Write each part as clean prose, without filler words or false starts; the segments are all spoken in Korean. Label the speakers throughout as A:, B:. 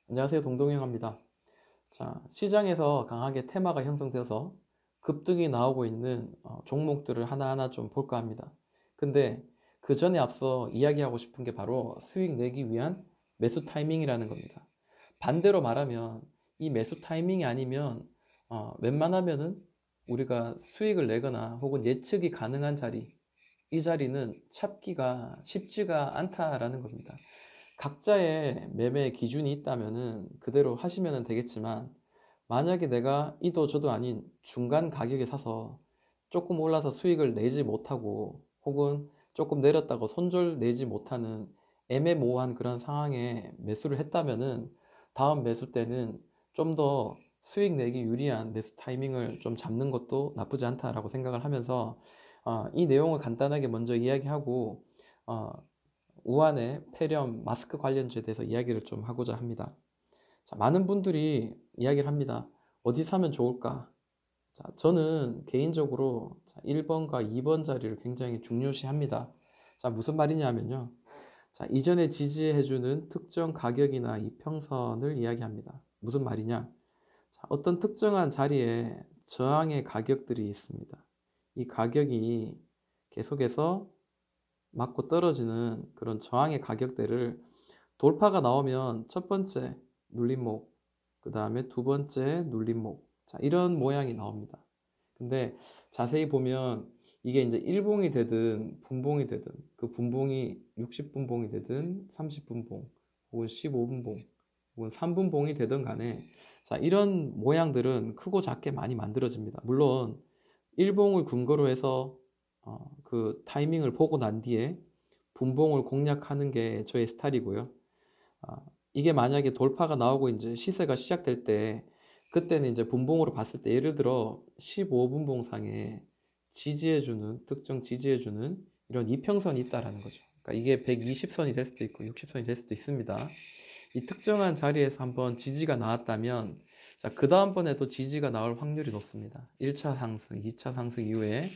A: 안녕하세요. 동동영입니다. 자, 시장에서 강하게 테마가 형성되어서 급등이 나오고 있는 종목들을 하나하나 좀 볼까 합니다. 근데 그 전에 앞서 이야기하고 싶은 게 바로 수익 내기 위한 매수 타이밍이라는 겁니다. 반대로 말하면 이 매수 타이밍이 아니면 웬만하면은 우리가 수익을 내거나 혹은 예측이 가능한 자리, 이 자리는 찾기가 쉽지가 않다라는 겁니다. 각자의 매매 기준이 있다면은 그대로 하시면 되겠지만, 만약에 내가 이도 저도 아닌 중간 가격에 사서 조금 올라서 수익을 내지 못하고 혹은 조금 내렸다고 손절 내지 못하는 애매모호한 그런 상황에 매수를 했다면은 다음 매수 때는 좀 더 수익 내기 유리한 매수 타이밍을 좀 잡는 것도 나쁘지 않다라고 생각을 하면서 이 내용을 간단하게 먼저 이야기하고 어, 우한의 폐렴 마스크 관련주에 대해서 이야기를 좀 하고자 합니다. 자, 많은 분들이 이야기를 합니다. 어디 사면 좋을까? 자, 저는 개인적으로 1번과 2번 자리를 굉장히 중요시합니다. 자, 무슨 말이냐면요. 자, 이전에 지지해주는 특정 가격이나 이평선을 이야기합니다. 무슨 말이냐? 자, 어떤 특정한 자리에 저항의 가격들이 있습니다. 이 가격이 계속해서 맞고 떨어지는 그런 저항의 가격대를 돌파가 나오면 첫 번째 눌림목, 그 다음에 두 번째 눌림목, 자, 이런 모양이 나옵니다. 근데 자세히 보면 이게 이제 일봉이 되든 분봉이 되든 그 분봉이 60분봉이 되든 30분봉 혹은 15분봉 혹은 3분봉이 되든 간에 자, 이런 모양들은 크고 작게 많이 만들어집니다. 물론 일봉을 근거로 해서 그 타이밍을 보고 난 뒤에 분봉을 공략하는 게 저의 스타일이고요. 아, 이게 만약에 돌파가 나오고 이제 시세가 시작될 때 그때는 이제 분봉으로 봤을 때 예를 들어 15분봉 상에 지지해주는 특정 지지해주는 이런 이평선이 있다라는 거죠. 그러니까 이게 120선이 될 수도 있고 60선이 될 수도 있습니다. 이 특정한 자리에서 한번 지지가 나왔다면 자, 그 다음번에도 지지가 나올 확률이 높습니다. 1차 상승, 2차 상승 이후에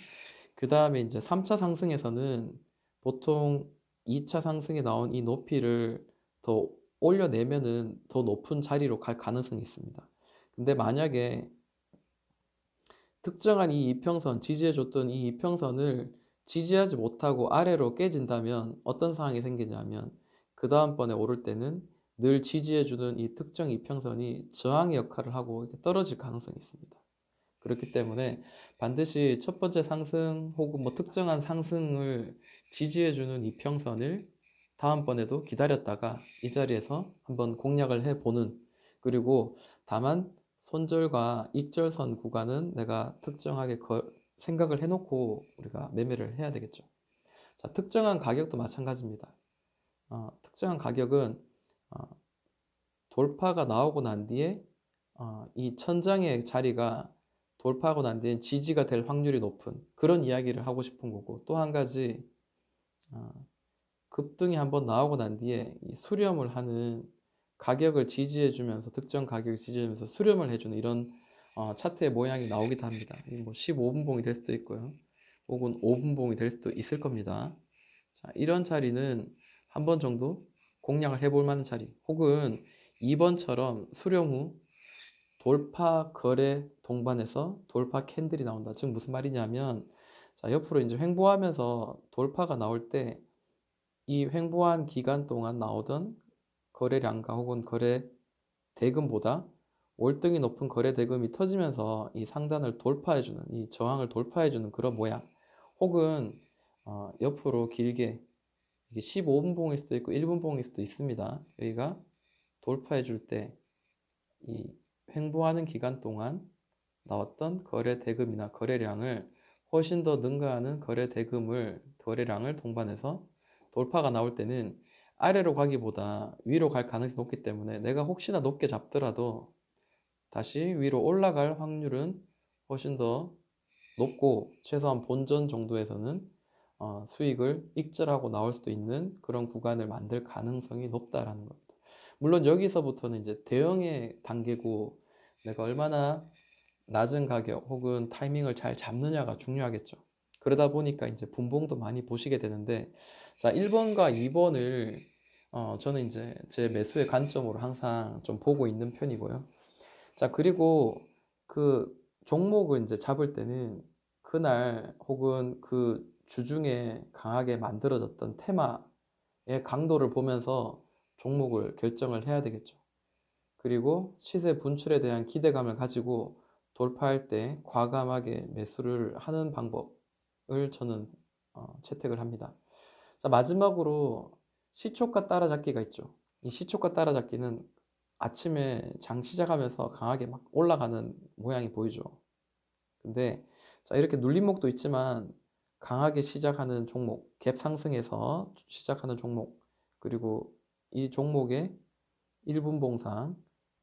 A: 그 다음에 이제 3차 상승에서는 보통 2차 상승에 나온 이 높이를 더 올려내면은 더 높은 자리로 갈 가능성이 있습니다. 근데 만약에 특정한 이 이평선, 지지해줬던 이 이평선을 지지하지 못하고 아래로 깨진다면 어떤 상황이 생기냐면 그 다음번에 오를 때는 늘 지지해주는 이 특정 이평선이 저항의 역할을 하고 떨어질 가능성이 있습니다. 그렇기 때문에 반드시 첫 번째 상승 혹은 뭐 특정한 상승을 지지해주는 이평선을 다음번에도 기다렸다가 이 자리에서 한번 공략을 해보는, 그리고 다만 손절과 익절선 구간은 내가 특정하게 생각을 해놓고 우리가 매매를 해야 되겠죠. 자, 특정한 가격도 마찬가지입니다. 특정한 가격은 어, 돌파가 나오고 난 뒤에 이 천장의 자리가 돌파하고 난 뒤엔 지지가 될 확률이 높은 그런 이야기를 하고 싶은 거고, 또 한 가지 어, 급등이 한번 나오고 난 뒤에 이 수렴을 하는 가격을 지지해주면서 특정 가격을 지지해주면서 수렴을 해주는 이런 차트의 모양이 나오기도 합니다. 뭐 15분봉이 될 수도 있고요. 혹은 5분봉이 될 수도 있을 겁니다. 자, 이런 자리는 한 번 정도 공략을 해볼 만한 자리, 혹은 2번처럼 수렴 후 돌파 거래 동반해서 돌파 캔들이 나온다. 즉 무슨 말이냐면 자, 옆으로 이제 횡보하면서 돌파가 나올 때 이 횡보한 기간 동안 나오던 거래량과 혹은 거래 대금보다 월등히 높은 거래 대금이 터지면서 이 상단을 돌파해주는, 이 저항을 돌파해주는 그런 모양, 혹은 옆으로 길게 이게 15분봉일 수도 있고 1분봉일 수도 있습니다. 여기가 돌파해줄 때 이 횡보하는 기간 동안 나왔던 거래 대금이나 거래량을 훨씬 더 능가하는 거래량을 동반해서 돌파가 나올 때는 아래로 가기보다 위로 갈 가능성이 높기 때문에 내가 혹시나 높게 잡더라도 다시 위로 올라갈 확률은 훨씬 더 높고, 최소한 본전 정도에서는 수익을 익절하고 나올 수도 있는 그런 구간을 만들 가능성이 높다라는 겁니다. 물론 여기서부터는 이제 대응의 단계고 내가 얼마나 낮은 가격 혹은 타이밍을 잘 잡느냐가 중요하겠죠. 그러다 보니까 이제 분봉도 많이 보시게 되는데, 자, 1번과 2번을 저는 이제 제 매수의 관점으로 항상 좀 보고 있는 편이고요. 자, 그리고 그 종목을 이제 잡을 때는 그날 혹은 그 주중에 강하게 만들어졌던 테마의 강도를 보면서 종목을 결정을 해야 되겠죠. 그리고 시세 분출에 대한 기대감을 가지고 돌파할 때 과감하게 매수를 하는 방법을 저는 채택을 합니다. 자, 마지막으로 시초가 따라잡기가 있죠. 이 시초가 따라잡기는 아침에 장 시작하면서 강하게 막 올라가는 모양이 보이죠. 근데 자, 이렇게 눌림목도 있지만 강하게 시작하는 종목, 갭 상승에서 시작하는 종목, 그리고 이 종목의 1분 봉상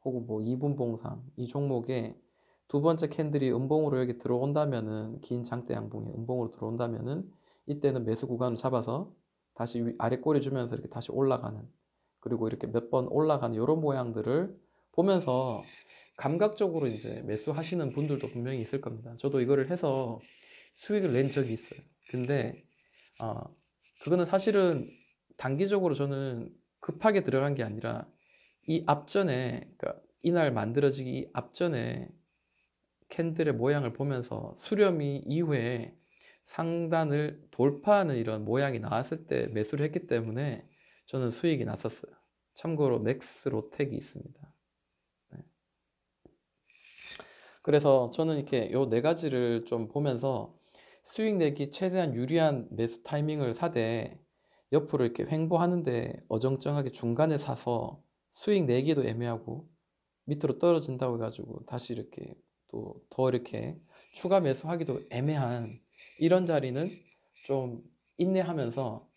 A: 혹은 뭐 2분 봉상, 이 종목에 두 번째 캔들이 음봉으로 여기 들어온다면은, 긴 장대 양봉이 음봉으로 들어온다면은 이때는 매수 구간을 잡아서 다시 아래 꼬리 주면서 이렇게 다시 올라가는, 그리고 이렇게 몇 번 올라가는 이런 모양들을 보면서 감각적으로 이제 매수하시는 분들도 분명히 있을 겁니다. 저도 이거를 해서 수익을 낸 적이 있어요. 근데 어, 그거는 사실은 단기적으로 저는 급하게 들어간 게 아니라 이 앞전에, 그러니까 이날 만들어지기 앞전에 캔들의 모양을 보면서 수렴이 이후에 상단을 돌파하는 이런 모양이 나왔을 때 매수를 했기 때문에 저는 수익이 났었어요. 참고로 맥스 로텍이 있습니다. 네. 그래서 저는 이렇게 요 네 가지를 좀 보면서 수익 내기 최대한 유리한 매수 타이밍을 사되, 옆으로 이렇게 횡보하는데 어정쩡하게 중간에 사서 수익 내기도 애매하고 밑으로 떨어진다고 해가지고 다시 이렇게 또 더 이렇게 추가 매수하기도 애매한 이런 자리는 좀 인내하면서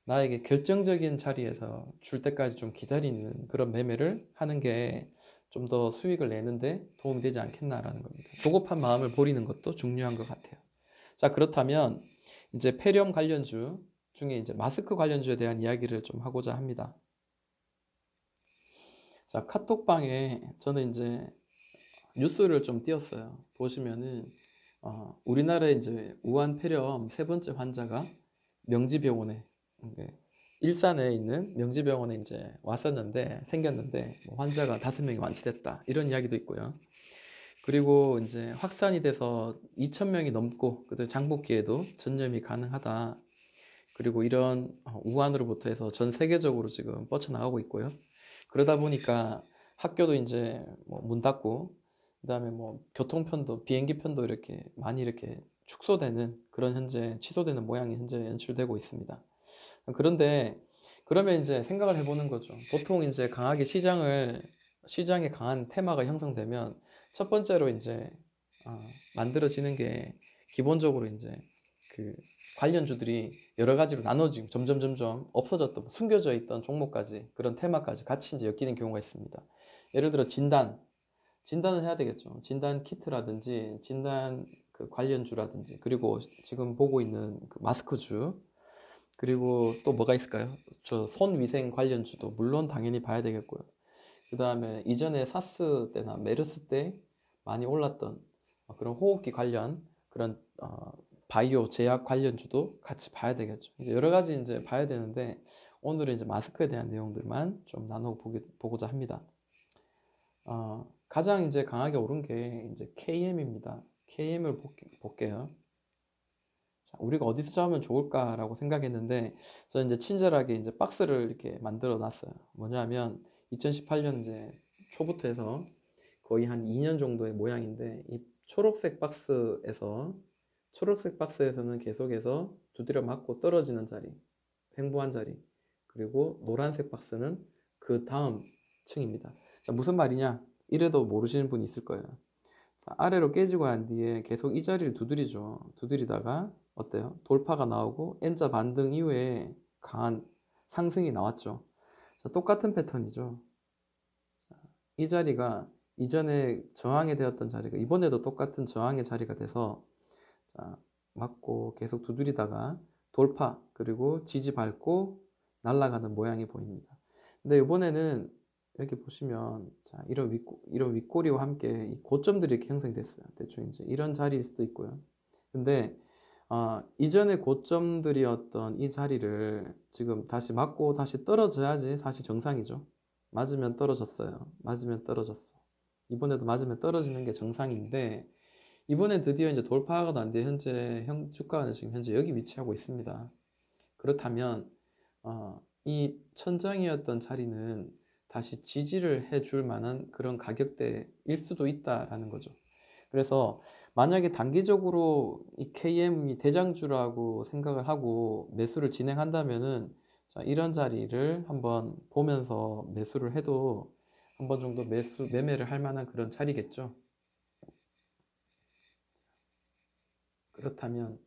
A: 나에게 결정적인 자리에서 줄 때까지 좀 기다리는 그런 매매를 하는 게 좀 더 수익을 내는데 도움이 되지 않겠나라는 겁니다. 조급한 마음을 버리는 것도 중요한 것 같아요. 자, 그렇다면 이제 폐렴 관련주 중에 이제 마스크 관련주에 대한 이야기를 좀 하고자 합니다. 자, 카톡방에 저는 이제 뉴스를 좀 띄웠어요. 보시면은 우리나라에 이제 우한 폐렴 세 번째 환자가 명지병원에, 일산에 있는 명지병원에 이제 왔었는데, 생겼는데 뭐 환자가 5명이 완치됐다 이런 이야기도 있고요. 그리고 이제 확산이 돼서 2,000명이 넘고 그들 장복기에도 전염이 가능하다. 그리고 이런 우한으로부터 해서 전 세계적으로 지금 뻗쳐나가고 있고요. 그러다 보니까 학교도 이제 뭐 문 닫고, 그다음에 뭐 교통편도, 비행기편도 이렇게 많이 이렇게 축소되는, 그런 현재 취소되는 모양이 현재 연출되고 있습니다. 그런데 그러면 이제 생각을 해보는 거죠. 보통 이제 강하게 시장에 강한 테마가 형성되면 첫 번째로 이제 만들어지는 게, 기본적으로 이제 그 관련주들이 여러 가지로 나눠지고 점점 없어졌던, 숨겨져 있던 종목까지, 그런 테마까지 같이 이제 엮이는 경우가 있습니다. 예를 들어 진단을 해야 되겠죠. 진단 키트라든지 진단 그 관련주라든지, 그리고 지금 보고 있는 그 마스크주, 그리고 또 뭐가 있을까요? 저 손위생 관련주도 물론 당연히 봐야 되겠고요. 그 다음에 이전에 사스 때나 메르스 때 많이 올랐던 그런 호흡기 관련, 그런 바이오 제약 관련주도 같이 봐야 되겠죠. 여러 가지 이제 봐야 되는데, 오늘은 이제 마스크에 대한 내용들만 좀 보고자 합니다. 가장 이제 강하게 오른 게 이제 KM입니다. KM을 볼게요. 자, 우리가 어디서 잡으면 좋을까라고 생각했는데, 저는 이제 친절하게 이제 박스를 이렇게 만들어 놨어요. 뭐냐면 2018년 이제 초부터 해서 거의 한 2년 정도의 모양인데, 이 초록색 박스에서는 계속해서 두드려 맞고 떨어지는 자리, 횡보한 자리, 그리고 노란색 박스는 그 다음 층입니다. 자, 무슨 말이냐? 이래도 모르시는 분이 있을 거예요. 자, 아래로 깨지고 난 뒤에 계속 이 자리를 두드리죠. 두드리다가 어때요? 돌파가 나오고 N자 반등 이후에 강한 상승이 나왔죠. 자, 똑같은 패턴이죠. 자, 이 자리가 이전에 저항이 되었던 자리가 이번에도 똑같은 저항의 자리가 돼서, 자, 맞고 계속 두드리다가 돌파, 그리고 지지 밟고 날아가는 모양이 보입니다. 근데 이번에는 여기 보시면, 자, 이런 윗꼬리와 함께 이 고점들이 이렇게 형성됐어요. 대충 이제 이런 자리일 수도 있고요. 근데 이전에 고점들이었던 이 자리를 지금 다시 맞고 다시 떨어져야지 사실 정상이죠. 맞으면 떨어졌어요. 맞으면 떨어졌어. 이번에도 맞으면 떨어지는 게 정상인데, 이번에 드디어 이제 돌파가 난 뒤에 현재 주가는 지금 현재 여기 위치하고 있습니다. 그렇다면 이 천장이었던 자리는 다시 지지를 해줄 만한 그런 가격대일 수도 있다라는 거죠. 그래서 만약에 단기적으로 이 KM이 대장주라고 생각을 하고 매수를 진행한다면은, 자, 이런 자리를 한번 보면서 매수를 해도 한 번 정도 매매를 할 만한 그런 자리겠죠. 그렇다면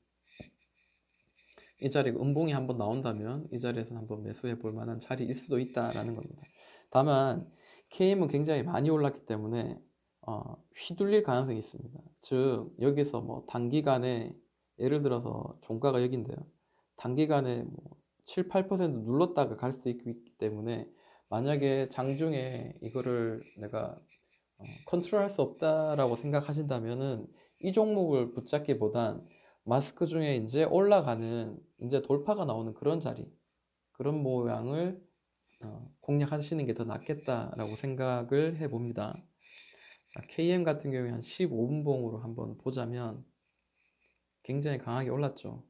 A: 이 자리가 음봉이 한번 나온다면 이 자리에서 한번 매수해 볼 만한 자리일 수도 있다라는 겁니다. 다만 KM은 굉장히 많이 올랐기 때문에 휘둘릴 가능성이 있습니다. 즉 여기서 뭐 단기간에, 예를 들어서 종가가 여기인데요, 단기간에 뭐 7, 8% 눌렀다가 갈 수도 있기 때문에, 만약에 장중에 이거를 내가 컨트롤할 수 없다라고 생각하신다면은 이 종목을 붙잡기보단 마스크 중에 이제 올라가는, 이제 돌파가 나오는 그런 자리, 그런 모양을 공략하시는 게 더 낫겠다라고 생각을 해봅니다. KM 같은 경우에 한 15분봉으로 한번 보자면 굉장히 강하게 올랐죠.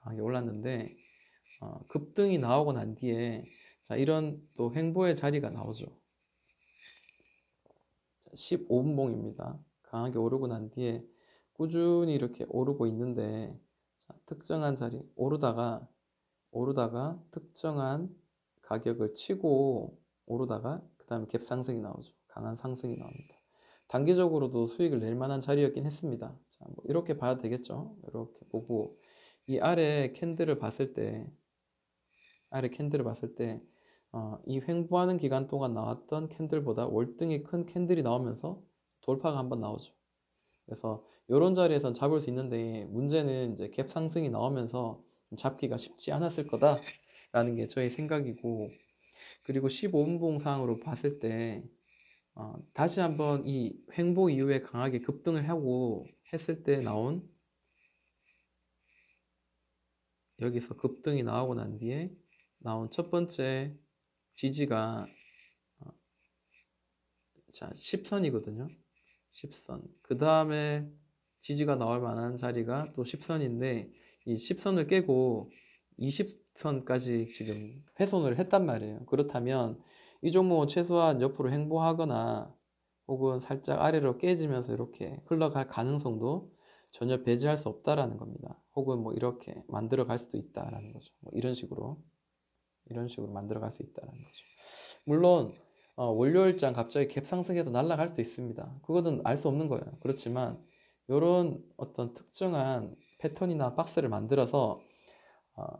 A: 강하게 올랐는데 급등이 나오고 난 뒤에, 자, 이런 또 횡보의 자리가 나오죠. 15분봉입니다. 강하게 오르고 난 뒤에 꾸준히 이렇게 오르고 있는데, 자, 특정한 자리 오르다가 특정한 가격을 치고 오르다가 그 다음에 갭 상승이 나오죠. 강한 상승이 나옵니다. 단기적으로도 수익을 낼 만한 자리였긴 했습니다. 자, 뭐 이렇게 봐야 되겠죠. 이렇게 보고 이 아래 캔들을 봤을 때, 이 횡보하는 기간 동안 나왔던 캔들보다 월등히 큰 캔들이 나오면서 돌파가 한번 나오죠. 그래서 이런 자리에선 잡을 수 있는데, 문제는 이제 갭 상승이 나오면서 잡기가 쉽지 않았을 거다라는 게 저의 생각이고, 그리고 15분봉 상으로 봤을 때 다시 한번 이 횡보 이후에 강하게 급등을 하고 했을 때 나온, 여기서 급등이 나오고 난 뒤에 나온 첫 번째 지지가 자 10선이거든요. 10선. 그 다음에 지지가 나올 만한 자리가 또 10선인데, 이 10선을 깨고 20선까지 지금 훼손을 했단 말이에요. 그렇다면 이 종목은 최소한 옆으로 횡보하거나 혹은 살짝 아래로 깨지면서 이렇게 흘러갈 가능성도 전혀 배제할 수 없다라는 겁니다. 혹은 뭐 이렇게 만들어 갈 수도 있다라는 거죠. 뭐 이런 식으로 만들어 갈 수 있다라는 거죠. 물론 월요일장 갑자기 갭 상승해서 날아갈 수 있습니다. 그거는 알 수 없는 거예요. 그렇지만 이런 어떤 특정한 패턴이나 박스를 만들어서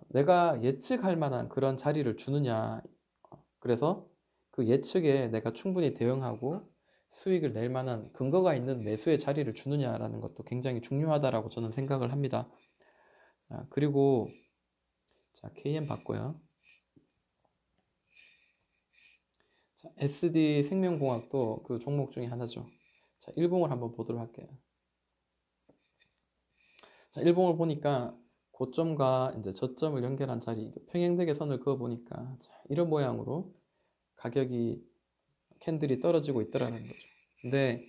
A: 내가 예측할 만한 그런 자리를 주느냐, 그래서 그 예측에 내가 충분히 대응하고 수익을 낼 만한 근거가 있는 매수의 자리를 주느냐라는 것도 굉장히 중요하다라고 저는 생각을 합니다. 그리고 자, KM 봤고요. 자, SD 생명공학도 그 종목 중에 하나죠. 자, 일봉을 한번 보도록 할게요. 자, 일봉을 보니까 고점과 이제 저점을 연결한 자리, 평행되게 선을 그어 보니까 이런 모양으로 가격이, 캔들이 떨어지고 있더라는 거죠. 근데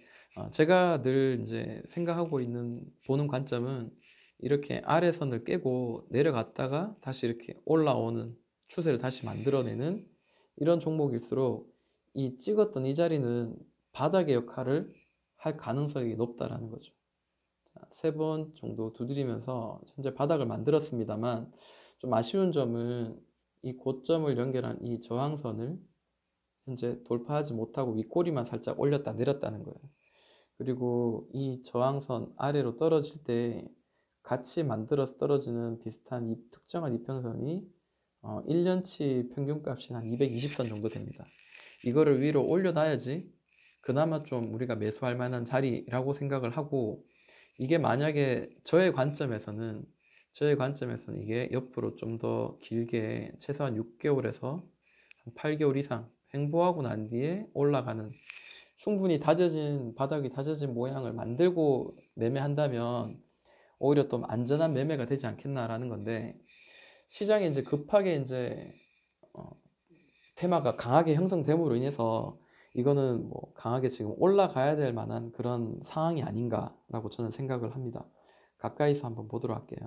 A: 제가 늘 이제 생각하고 있는, 보는 관점은 이렇게 아래선을 깨고 내려갔다가 다시 이렇게 올라오는 추세를 다시 만들어내는 이런 종목일수록 이 찍었던 이 자리는 바닥의 역할을 할 가능성이 높다라는 거죠. 세 번 정도 두드리면서 현재 바닥을 만들었습니다만, 좀 아쉬운 점은 이 고점을 연결한 이 저항선을 현재 돌파하지 못하고 윗꼬리만 살짝 올렸다 내렸다는 거예요. 그리고 이 저항선 아래로 떨어질 때 같이 만들어서 떨어지는 비슷한 이 특정한 이평선이 1년치 평균값이 한 220선 정도 됩니다. 이거를 위로 올려놔야지 그나마 좀 우리가 매수할 만한 자리라고 생각을 하고, 이게 만약에 저의 관점에서는 이게 옆으로 좀 더 길게 최소한 6개월에서 한 8개월 이상 횡보하고 난 뒤에 올라가는, 충분히 다져진 바닥이 다져진 모양을 만들고 매매한다면 오히려 좀 안전한 매매가 되지 않겠나라는 건데, 시장에 이제 급하게 이제 어, 테마가 강하게 형성됨으로 인해서 이거는 뭐 강하게 지금 올라가야 될 만한 그런 상황이 아닌가라고 저는 생각을 합니다. 가까이서 한번 보도록 할게요.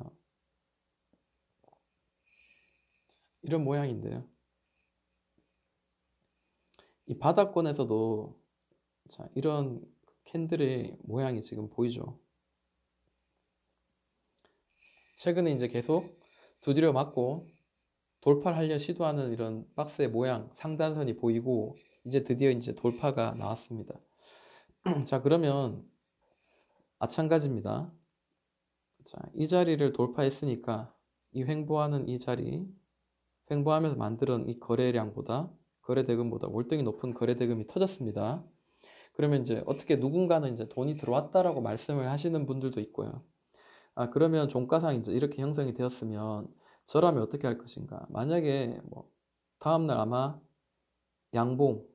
A: 이런 모양인데요. 이 바닥권에서도 자, 이런 캔들의 모양이 지금 보이죠. 최근에 이제 계속 두드려 맞고 돌파를 하려 시도하는 이런 박스의 모양, 상단선이 보이고 이제 드디어 이제 돌파가 나왔습니다. 자, 그러면 마찬가지입니다. 자, 이 자리를 돌파했으니까 이 횡보하는 이 자리, 횡보하면서 만드는 이 거래량보다 거래대금보다 월등히 높은 거래대금이 터졌습니다. 그러면 이제 어떻게 누군가는 이제 돈이 들어왔다라고 말씀을 하시는 분들도 있고요. 아, 그러면 종가상 이제 이렇게 형성이 되었으면 저라면 어떻게 할 것인가? 만약에 뭐 다음날 아마 양봉,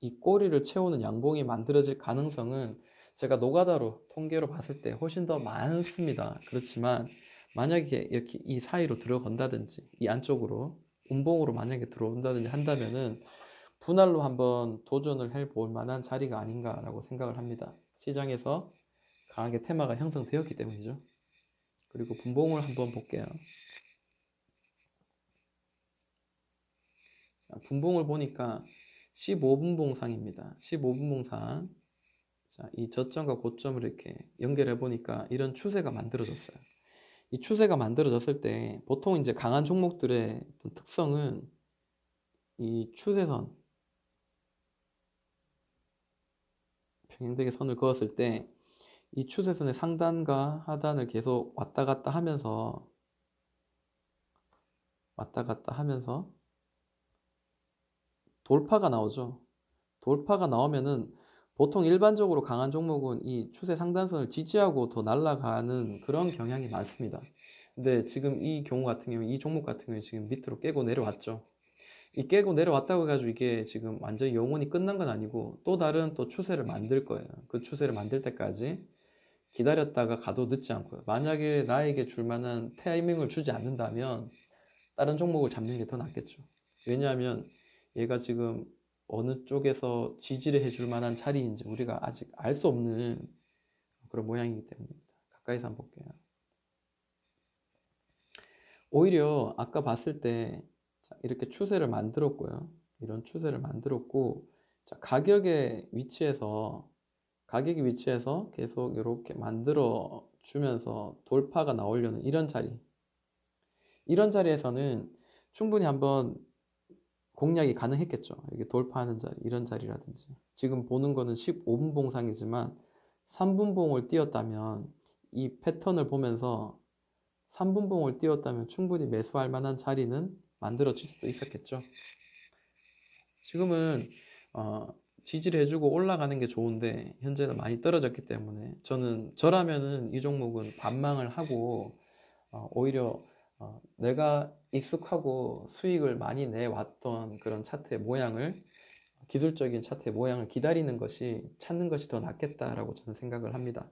A: 이 꼬리를 채우는 양봉이 만들어질 가능성은 제가 노가다로 통계로 봤을 때 훨씬 더 많습니다. 그렇지만 만약에 이렇게 이 사이로 들어간다든지 이 안쪽으로 운봉으로 만약에 들어온다든지 한다면은 분할로 한번 도전을 해볼 만한 자리가 아닌가라고 생각을 합니다. 시장에서 강하게 테마가 형성되었기 때문이죠. 그리고 분봉을 한번 볼게요. 자, 분봉을 보니까 15분봉상입니다. 15분봉상. 자, 이 저점과 고점을 이렇게 연결해 보니까 이런 추세가 만들어졌어요. 이 추세가 만들어졌을 때 보통 이제 강한 종목들의 특성은 이 추세선, 평행되게 선을 그었을 때 이 추세선의 상단과 하단을 계속 왔다 갔다 하면서 돌파가 나오죠. 돌파가 나오면은 보통 일반적으로 강한 종목은 이 추세 상단선을 지지하고 더 날아가는 그런 경향이 많습니다. 근데 지금 이 경우 같은 경우, 이 종목 같은 경우에 지금 밑으로 깨고 내려왔죠. 이 깨고 내려왔다고 해가지고 이게 지금 완전히 영원히 끝난 건 아니고 또 다른 또 추세를 만들 거예요. 그 추세를 만들 때까지 기다렸다가 가도 늦지 않고요. 만약에 나에게 줄 만한 타이밍을 주지 않는다면 다른 종목을 잡는 게 더 낫겠죠. 왜냐하면 얘가 지금 어느 쪽에서 지지를 해줄 만한 자리인지 우리가 아직 알 수 없는 그런 모양이기 때문입니다. 가까이서 한번 볼게요. 오히려 아까 봤을 때 이렇게 추세를 만들었고요. 이런 추세를 만들었고, 자, 가격의 위치에서 계속 이렇게 만들어 주면서 돌파가 나오려는 이런 자리에서는 충분히 한번 공략이 가능했겠죠. 이게 돌파하는 자리, 이런 자리라든지. 지금 보는 거는 15분 봉상이지만 3분 봉을 띄었다면 이 패턴을 보면서 3분 봉을 띄웠다면 충분히 매수할 만한 자리는 만들어질 수도 있었겠죠. 지금은 지지를 해주고 올라가는 게 좋은데 현재는 많이 떨어졌기 때문에 저라면은 이 종목은 반망을 하고 오히려 내가 익숙하고 수익을 많이 내왔던 그런 차트의 모양을 기술적인 차트의 모양을 찾는 것이 더 낫겠다라고 저는 생각을 합니다.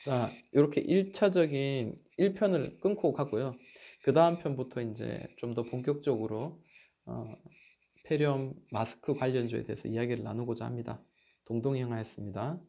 A: 자, 이렇게 1차적인 1편을 끊고 가고요. 그 다음 편부터 이제 좀 더 본격적으로 폐렴 마스크 관련주에 대해서 이야기를 나누고자 합니다. 동동이 형아였습니다.